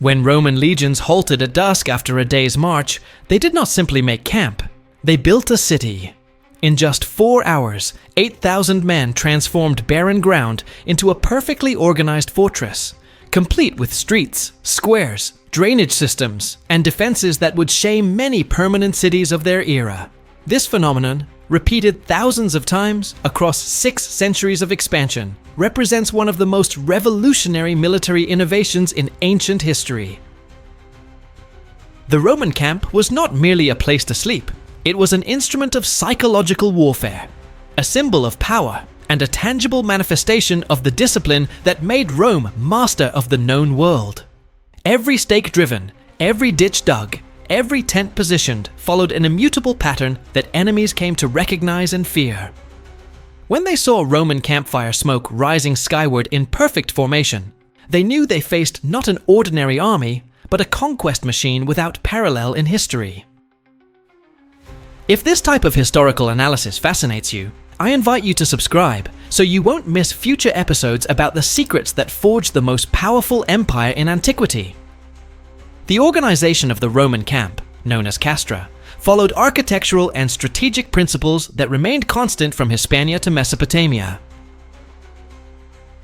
When Roman legions halted at dusk after a day's march, they did not simply make camp. They built a city. In just 4 hours, 8,000 men transformed barren ground into a perfectly organized fortress, complete with streets, squares, drainage systems, and defenses that would shame many permanent cities of their era. This phenomenon, repeated thousands of times across 6 centuries of expansion, represents one of the most revolutionary military innovations in ancient history. The Roman camp was not merely a place to sleep. It was an instrument of psychological warfare, a symbol of power, and a tangible manifestation of the discipline that made Rome master of the known world. Every stake driven, every ditch dug, every tent positioned followed an immutable pattern that enemies came to recognize and fear. When they saw Roman campfire smoke rising skyward in perfect formation, they knew they faced not an ordinary army, but a conquest machine without parallel in history. If this type of historical analysis fascinates you, I invite you to subscribe so you won't miss future episodes about the secrets that forged the most powerful empire in antiquity. The organization of the Roman camp, known as castra, followed architectural and strategic principles that remained constant from Hispania to Mesopotamia.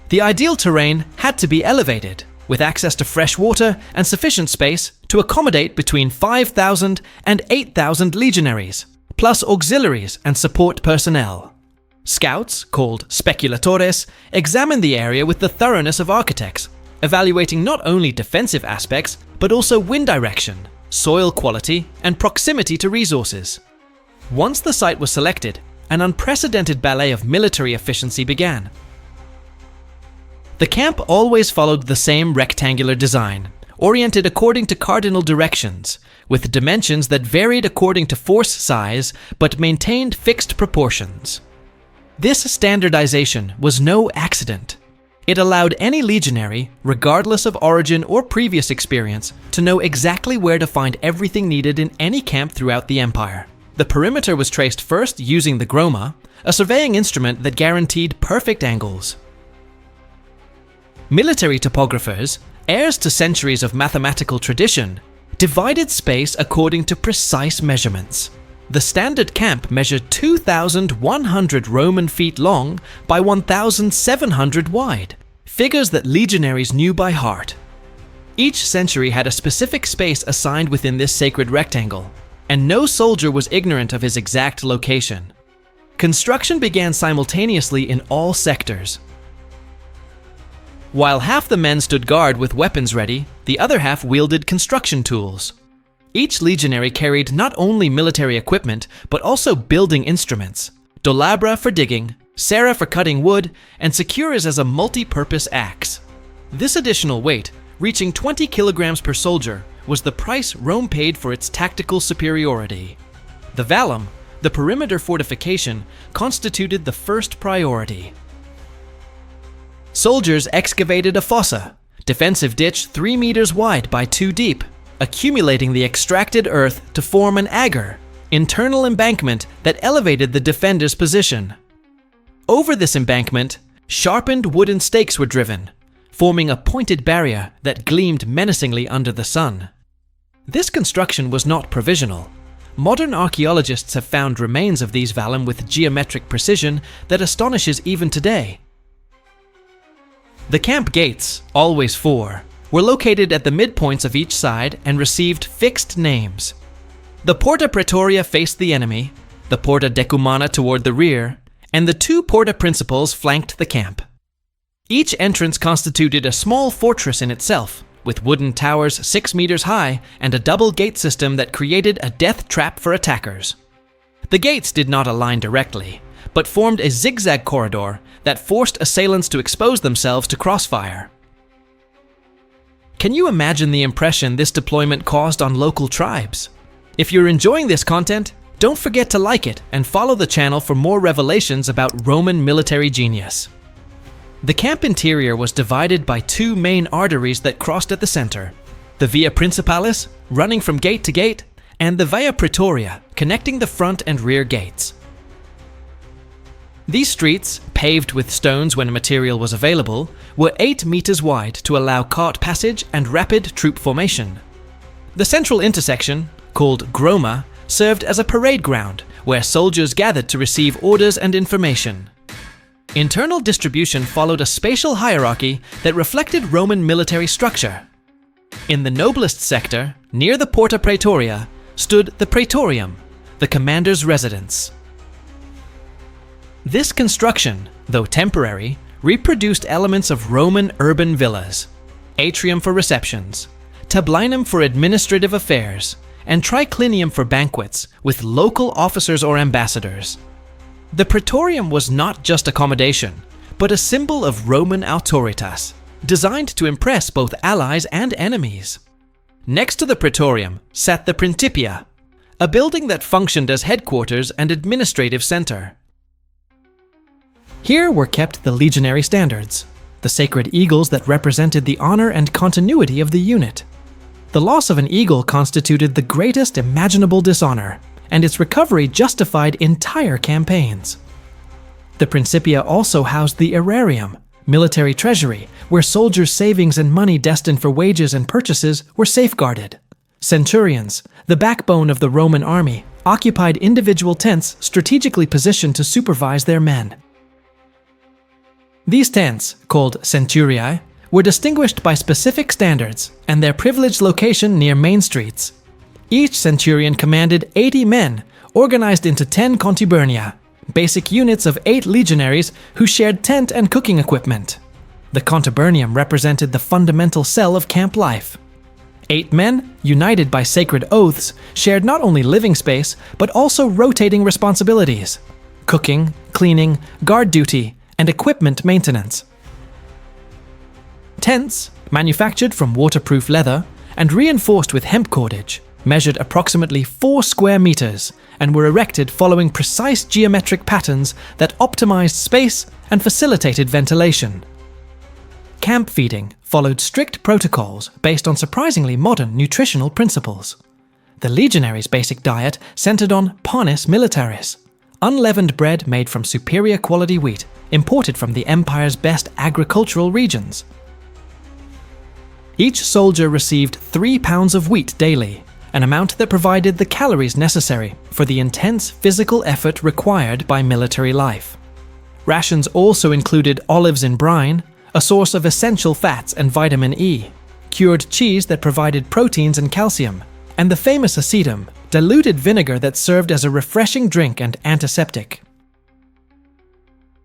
The ideal terrain had to be elevated, with access to fresh water and sufficient space to accommodate between 5,000 and 8,000 legionaries, plus auxiliaries and support personnel. Scouts, called speculatores, examined the area with the thoroughness of architects, evaluating not only defensive aspects, but also wind direction, soil quality, and proximity to resources. Once the site was selected, an unprecedented ballet of military efficiency began. The camp always followed the same rectangular design, oriented according to cardinal directions, with dimensions that varied according to force size but maintained fixed proportions. This standardization was no accident. It allowed any legionary, regardless of origin or previous experience, to know exactly where to find everything needed in any camp throughout the empire. The perimeter was traced first using the groma, a surveying instrument that guaranteed perfect angles. Military topographers, heirs to centuries of mathematical tradition, divided space according to precise measurements. The standard camp measured 2,100 Roman feet long by 1,700 wide, figures that legionaries knew by heart. Each century had a specific space assigned within this sacred rectangle, and no soldier was ignorant of his exact location. Construction began simultaneously in all sectors. While half the men stood guard with weapons ready, the other half wielded construction tools. Each legionary carried not only military equipment, but also building instruments: dolabra for digging, serra for cutting wood, and securas as a multi-purpose axe. This additional weight, reaching 20 kilograms per soldier, was the price Rome paid for its tactical superiority. The vallum, the perimeter fortification, constituted the first priority. Soldiers excavated a fossa, defensive ditch 3 meters wide by 2 deep, accumulating the extracted earth to form an agger, internal embankment that elevated the defender's position. Over this embankment, sharpened wooden stakes were driven, forming a pointed barrier that gleamed menacingly under the sun. This construction was not provisional. Modern archaeologists have found remains of these vallum with geometric precision that astonishes even today. The camp gates, always 4, were located at the midpoints of each side and received fixed names. The Porta Praetoria faced the enemy, the Porta Decumana toward the rear, and the 2 Porta Principals flanked the camp. Each entrance constituted a small fortress in itself, with wooden towers 6 meters high and a double gate system that created a death trap for attackers. The gates did not align directly, but formed a zigzag corridor that forced assailants to expose themselves to crossfire. Can you imagine the impression this deployment caused on local tribes? If you're enjoying this content, don't forget to like it and follow the channel for more revelations about Roman military genius. The camp interior was divided by 2 main arteries that crossed at the center: the Via Principalis, running from gate to gate, and the Via Praetoria, connecting the front and rear gates. These streets, paved with stones when material was available, were 8 meters wide to allow cart passage and rapid troop formation. The central intersection, called Groma, served as a parade ground where soldiers gathered to receive orders and information. Internal distribution followed a spatial hierarchy that reflected Roman military structure. In the noblest sector, near the Porta Praetoria, stood the Praetorium, the commander's residence. This construction, though temporary, reproduced elements of Roman urban villas: atrium for receptions, tablinum for administrative affairs, and triclinium for banquets with local officers or ambassadors. The Praetorium was not just accommodation, but a symbol of Roman autoritas, designed to impress both allies and enemies. Next to the Praetorium sat the Principia, a building that functioned as headquarters and administrative center. Here were kept the legionary standards, the sacred eagles that represented the honor and continuity of the unit. The loss of an eagle constituted the greatest imaginable dishonor, and its recovery justified entire campaigns. The Principia also housed the aerarium, military treasury, where soldiers' savings and money destined for wages and purchases were safeguarded. Centurions, the backbone of the Roman army, occupied individual tents strategically positioned to supervise their men. These tents, called centuriae, were distinguished by specific standards and their privileged location near main streets. Each centurion commanded 80 men, organized into 10 contubernia, basic units of 8 legionaries who shared tent and cooking equipment. The contubernium represented the fundamental cell of camp life. 8 men, united by sacred oaths, shared not only living space, but also rotating responsibilities: cooking, cleaning, guard duty, and equipment maintenance. Tents, manufactured from waterproof leather and reinforced with hemp cordage, measured approximately 4 square meters and were erected following precise geometric patterns that optimized space and facilitated ventilation. Camp feeding followed strict protocols based on surprisingly modern nutritional principles. The legionaries' basic diet centered on panis militaris, unleavened bread made from superior quality wheat, imported from the empire's best agricultural regions. Each soldier received 3 pounds of wheat daily, an amount that provided the calories necessary for the intense physical effort required by military life. Rations also included olives in brine, a source of essential fats and vitamin E, cured cheese that provided proteins and calcium, and the famous acetum, diluted vinegar that served as a refreshing drink and antiseptic.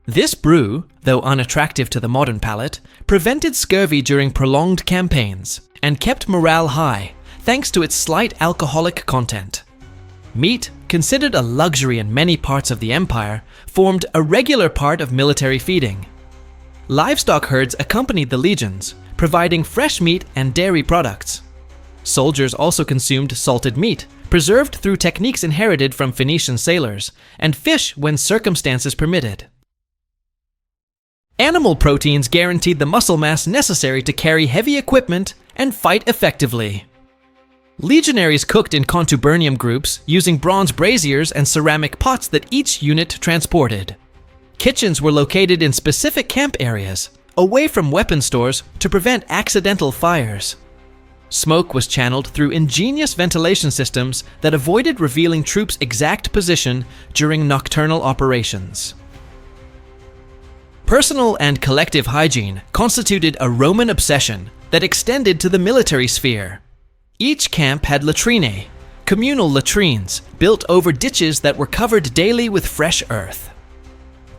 This brew, though unattractive to the modern palate, prevented scurvy during prolonged campaigns and kept morale high thanks to its slight alcoholic content. Meat, considered a luxury in many parts of the empire, formed a regular part of military feeding. Livestock herds accompanied the legions, providing fresh meat and dairy products. Soldiers also consumed salted meat, preserved through techniques inherited from Phoenician sailors, and fish when circumstances permitted. Animal proteins guaranteed the muscle mass necessary to carry heavy equipment and fight effectively. Legionaries cooked in contubernium groups using bronze braziers and ceramic pots that each unit transported. Kitchens were located in specific camp areas, away from weapon stores to prevent accidental fires. Smoke was channeled through ingenious ventilation systems that avoided revealing troops' exact position during nocturnal operations. Personal and collective hygiene constituted a Roman obsession that extended to the military sphere. Each camp had latrinae, communal latrines, built over ditches that were covered daily with fresh earth.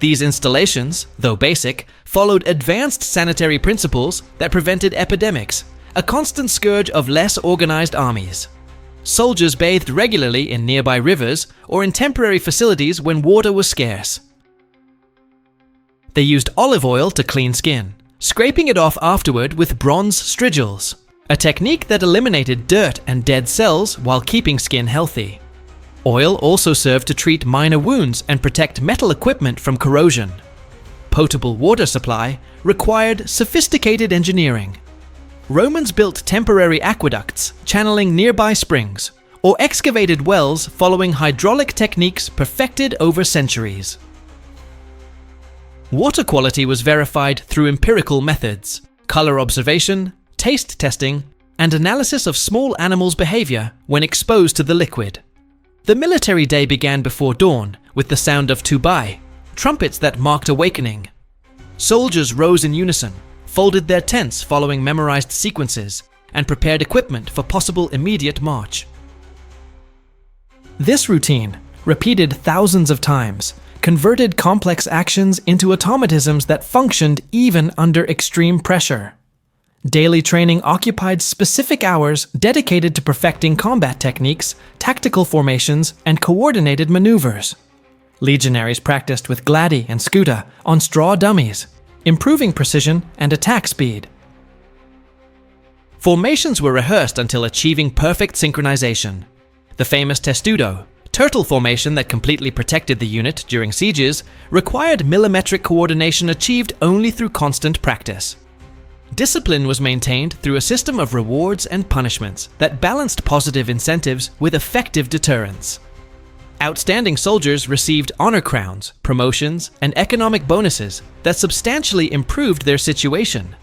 These installations, though basic, followed advanced sanitary principles that prevented epidemics, a constant scourge of less organized armies. Soldiers bathed regularly in nearby rivers or in temporary facilities when water was scarce. They used olive oil to clean skin, scraping it off afterward with bronze strigils, a technique that eliminated dirt and dead cells while keeping skin healthy. Oil also served to treat minor wounds and protect metal equipment from corrosion. Potable water supply required sophisticated engineering. Romans built temporary aqueducts channeling nearby springs, or excavated wells following hydraulic techniques perfected over centuries. Water quality was verified through empirical methods, color observation, taste testing, and analysis of small animals' behavior when exposed to the liquid. The military day began before dawn with the sound of tubai, trumpets that marked awakening. Soldiers rose in unison, folded their tents following memorized sequences, and prepared equipment for possible immediate march. This routine, repeated thousands of times, converted complex actions into automatisms that functioned even under extreme pressure. Daily training occupied specific hours dedicated to perfecting combat techniques, tactical formations, and coordinated maneuvers. Legionaries practiced with gladi and scuda on straw dummies, improving precision and attack speed. Formations were rehearsed until achieving perfect synchronization. The famous testudo, turtle formation that completely protected the unit during sieges, required millimetric coordination achieved only through constant practice. Discipline was maintained through a system of rewards and punishments that balanced positive incentives with effective deterrence. Outstanding soldiers received honor crowns, promotions, and economic bonuses that substantially improved their situation.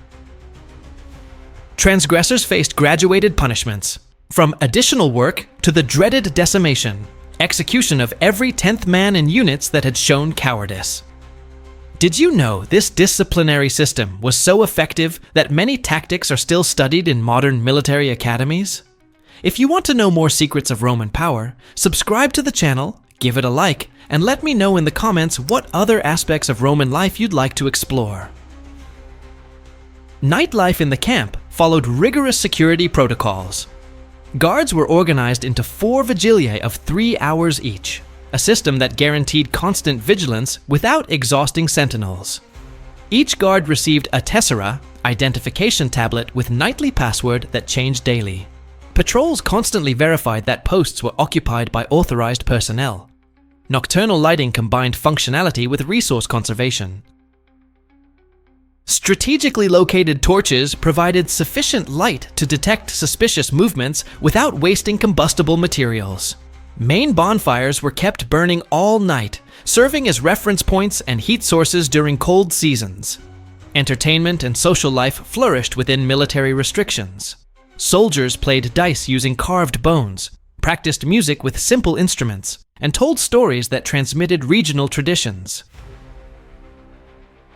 Transgressors faced graduated punishments, from additional work to the dreaded decimation, execution of every 10th man in units that had shown cowardice. Did you know this disciplinary system was so effective that many tactics are still studied in modern military academies? If you want to know more secrets of Roman power, subscribe to the channel, give it a like, and let me know in the comments what other aspects of Roman life you'd like to explore. Nightlife in the camp followed rigorous security protocols. Guards were organized into 4 vigiliae of 3 hours each, a system that guaranteed constant vigilance without exhausting sentinels. Each guard received a tessera, identification tablet with nightly password that changed daily. Patrols constantly verified that posts were occupied by authorized personnel. Nocturnal lighting combined functionality with resource conservation. Strategically located torches provided sufficient light to detect suspicious movements without wasting combustible materials. Main bonfires were kept burning all night, serving as reference points and heat sources during cold seasons. Entertainment and social life flourished within military restrictions. Soldiers played dice using carved bones, practiced music with simple instruments, and told stories that transmitted regional traditions.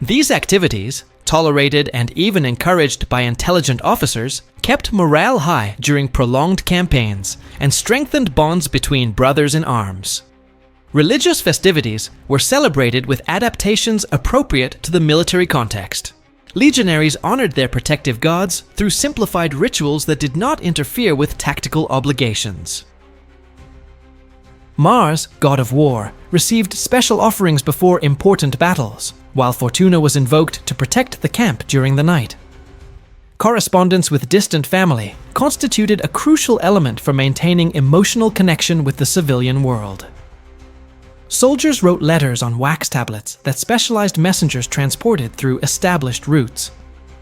These activities, tolerated and even encouraged by intelligent officers, kept morale high during prolonged campaigns and strengthened bonds between brothers in arms. Religious festivities were celebrated with adaptations appropriate to the military context. Legionaries honored their protective gods through simplified rituals that did not interfere with tactical obligations. Mars, god of war, received special offerings before important battles, while Fortuna was invoked to protect the camp during the night. Correspondence with distant family constituted a crucial element for maintaining emotional connection with the civilian world. Soldiers wrote letters on wax tablets that specialized messengers transported through established routes.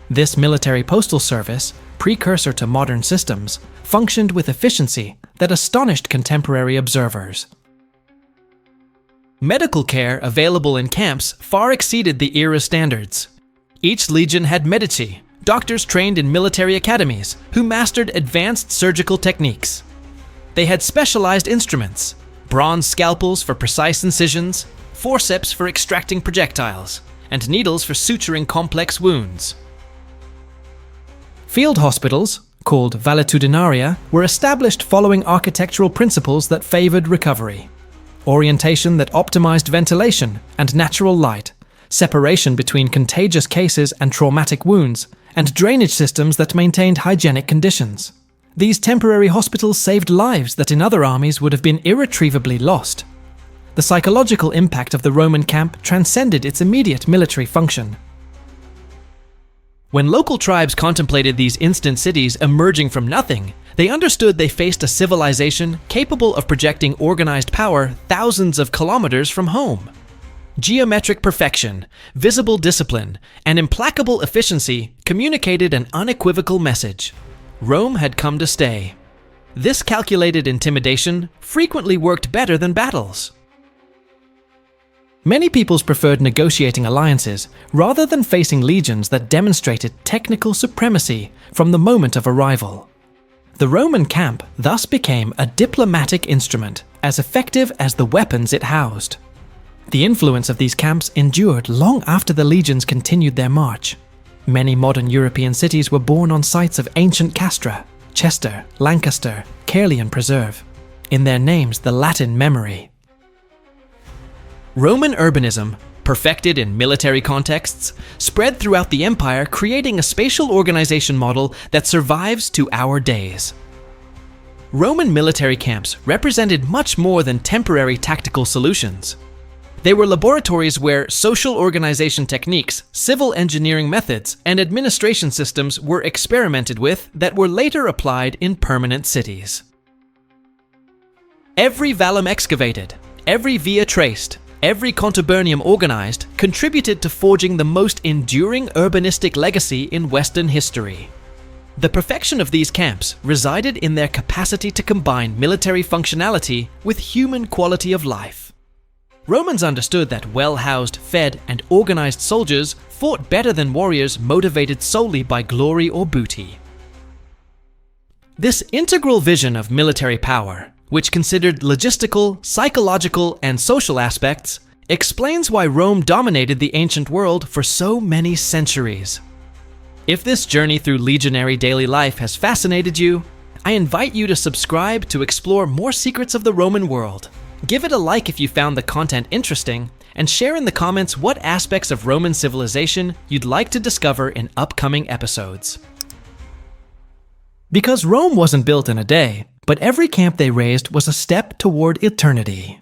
This military postal service, precursor to modern systems, functioned with efficiency that astonished contemporary observers. Medical care available in camps far exceeded the era's standards. Each legion had medici, doctors trained in military academies who mastered advanced surgical techniques. They had specialized instruments, bronze scalpels for precise incisions, forceps for extracting projectiles, and needles for suturing complex wounds. Field hospitals, called valetudinaria, were established following architectural principles that favored recovery. Orientation that optimized ventilation and natural light, separation between contagious cases and traumatic wounds, and drainage systems that maintained hygienic conditions. These temporary hospitals saved lives that in other armies would have been irretrievably lost. The psychological impact of the Roman camp transcended its immediate military function. When local tribes contemplated these instant cities emerging from nothing, they understood they faced a civilization capable of projecting organized power thousands of kilometers from home. Geometric perfection, visible discipline, and implacable efficiency communicated an unequivocal message. Rome had come to stay. This calculated intimidation frequently worked better than battles. Many peoples preferred negotiating alliances rather than facing legions that demonstrated technical supremacy from the moment of arrival. The Roman camp thus became a diplomatic instrument as effective as the weapons it housed. The influence of these camps endured long after the legions continued their march. Many modern European cities were born on sites of ancient castra, Chester, Lancaster, Caerleon Preserve. In their names, the Latin memory. Roman urbanism, perfected in military contexts, spread throughout the empire, creating a spatial organization model that survives to our days. Roman military camps represented much more than temporary tactical solutions. They were laboratories where social organization techniques, civil engineering methods, and administration systems were experimented with that were later applied in permanent cities. Every vallum excavated, every via traced, every contubernium organized contributed to forging the most enduring urbanistic legacy in Western history. The perfection of these camps resided in their capacity to combine military functionality with human quality of life. Romans understood that well-housed, fed, and organized soldiers fought better than warriors motivated solely by glory or booty. This integral vision of military power, which considered logistical, psychological, and social aspects, explains why Rome dominated the ancient world for so many centuries. If this journey through legionary daily life has fascinated you, I invite you to subscribe to explore more secrets of the Roman world. Give it a like if you found the content interesting, and share in the comments what aspects of Roman civilization you'd like to discover in upcoming episodes. Because Rome wasn't built in a day, but every camp they raised was a step toward eternity.